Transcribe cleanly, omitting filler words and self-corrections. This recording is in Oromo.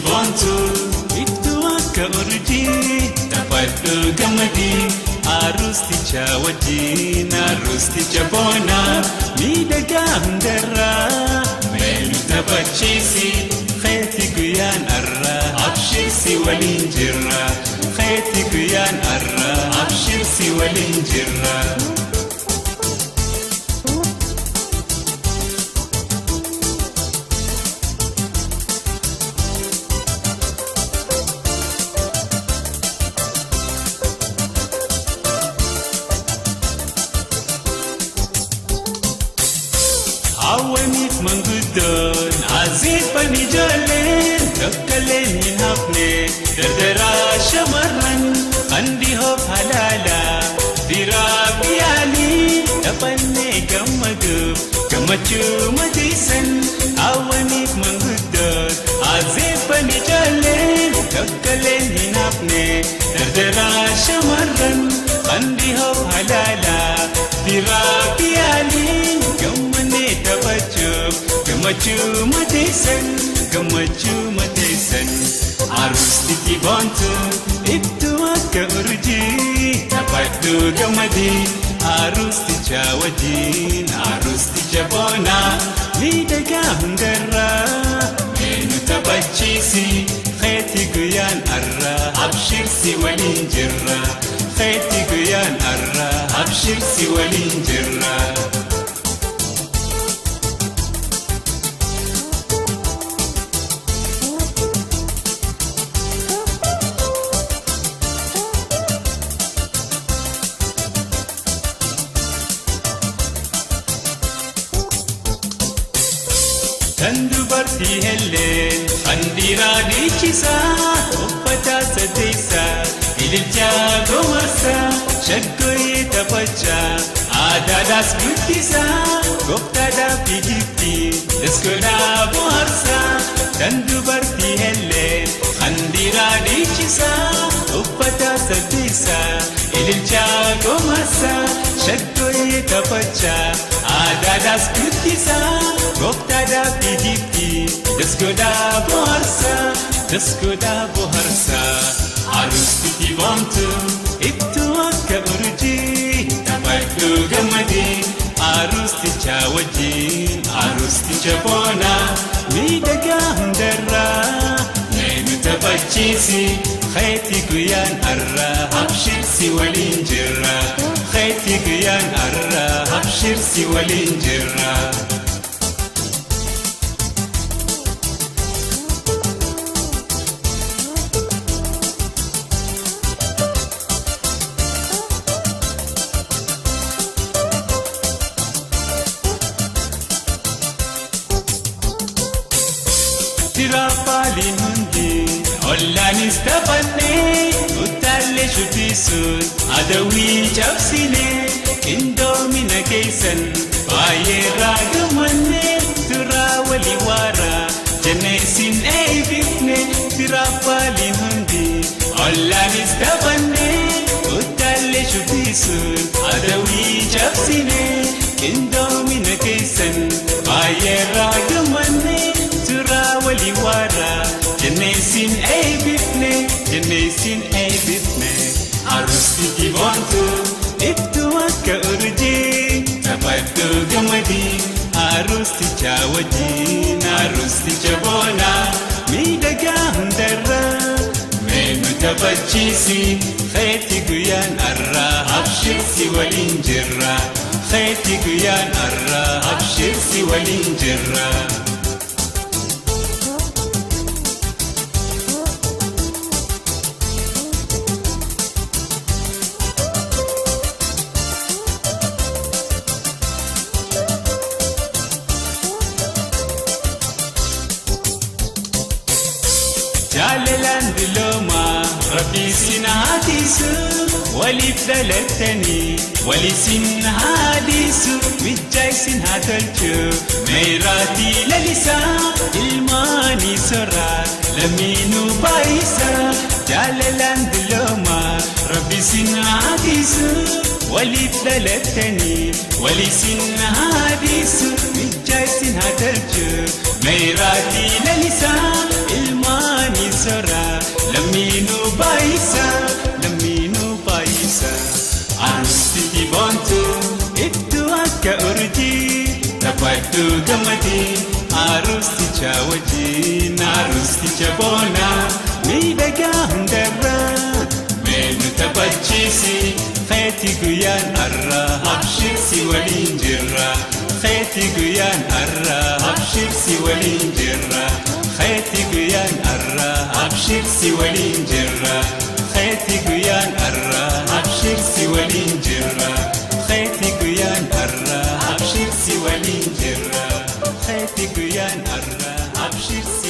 boontu iddoo akka urjii taphadhu gammadii aroosticha wajjin aroosticha boonaa miidhagaa hundarraa meelu taphachiisi keetii guyyaan arraa abshirsi waliin jirra keetii guyyaan arraa abshirsi waliin jirra. Awwaniif manguddoon aziifanii ijoolleen tokkolleen hin hafne dardaraa shamarran handihoof halaalaa biraa biyaalii taphannee gammaduuf gammachuu matiisan. Awwaniif manguddoon aziifanii ijoolleen tokkolleen hin hafne dardaraa shamarran handihoof halaalaa biraa biyaalii gammachuu mateessan aroostichi boontu iddoo akka urjii taphadhu gammadii aroosticha wajjin aroosticha boonaa miidhagaa hundarraa meenu taphachiisi keetii guyyaan arraa abshirsi waliin jirra keetii guyyaan arraa abshirsi waliin jirra. Kan dubartii helleen kan dhiiraa dhiichisaa uffataa saddeessaa ililchaa gomarsaa shaggooyee taphachaa aadaadhaas guddisaa gooftaadhaaf ijibti daskoodhaa bohaarsaa. Kan dubartii helleen kan dhiiraa dhiichisaa uffataa saddeessaa ililchaa gomarsaa shaggooyee taphachaa aadaadhaas guddisaa gooftaadhaaf ijibti daskoodhaa bohaarsaa. Aroostichi boontu iddoo akka urjii taphadhu gammadii aroosticha wajjin aroosticha boonaa miidhagaa hundarraa meenu taphachiisi keetii guyyaan arraa abshirsi waliin jirra keetii guyyaan arraa abshirsi waliin jirra. Tiraapaaliin hundi ollaanis taphannee utaallee shubbisuun adawwii cabsinee qindoomina keessan baay'eerraa gammannee turaa walii waaraa jennee isin eebbifne. Tiraapaaliin hundi ollaanis taphannee utaallee shubbisuun adawwii cabsinee qindoomina keessan baay'eerraa gammannee walii waaraa jennee isin eebbifne. Aroostichi boontu iddoo akka urjii taphadhu gammadii aroosticha wajjin aroosticha boonaa miidhagaa hundarraa meenu taphachiisi keetii guyyaan arraa abshirsi waliin jirra keetii guyyaan arraa abshirsi waliin jirra. Jaalalaan diloomaa rabbi isin haatisu waliif dhalattanii wali isin haadisu mijjaa isin haa tolchu meeraatii lalisaa ilmaanii soraa lammiinuu baay'isaa. Jaalalaan diloomaa rabbi isin haatisu waliif dhalattanii wali isin haadisu mijjaa isin haa tolchu meeraatii lalisaa ilmaanii gamadi arusticha wajin arusticha bona miidhaga hundarra meenu taphachisi feeti guyyaan har'a abshirsi waliin jirra feeti guyyaan har'a abshirsi waliin jirra feeti guyyaan har'a abshirsi waliin jirra feeti guyyaan har'a abshirsi waliin jirra feeti guyyaan har'a abshirsi waliin jirra feeti guyyaan har'a abshirsi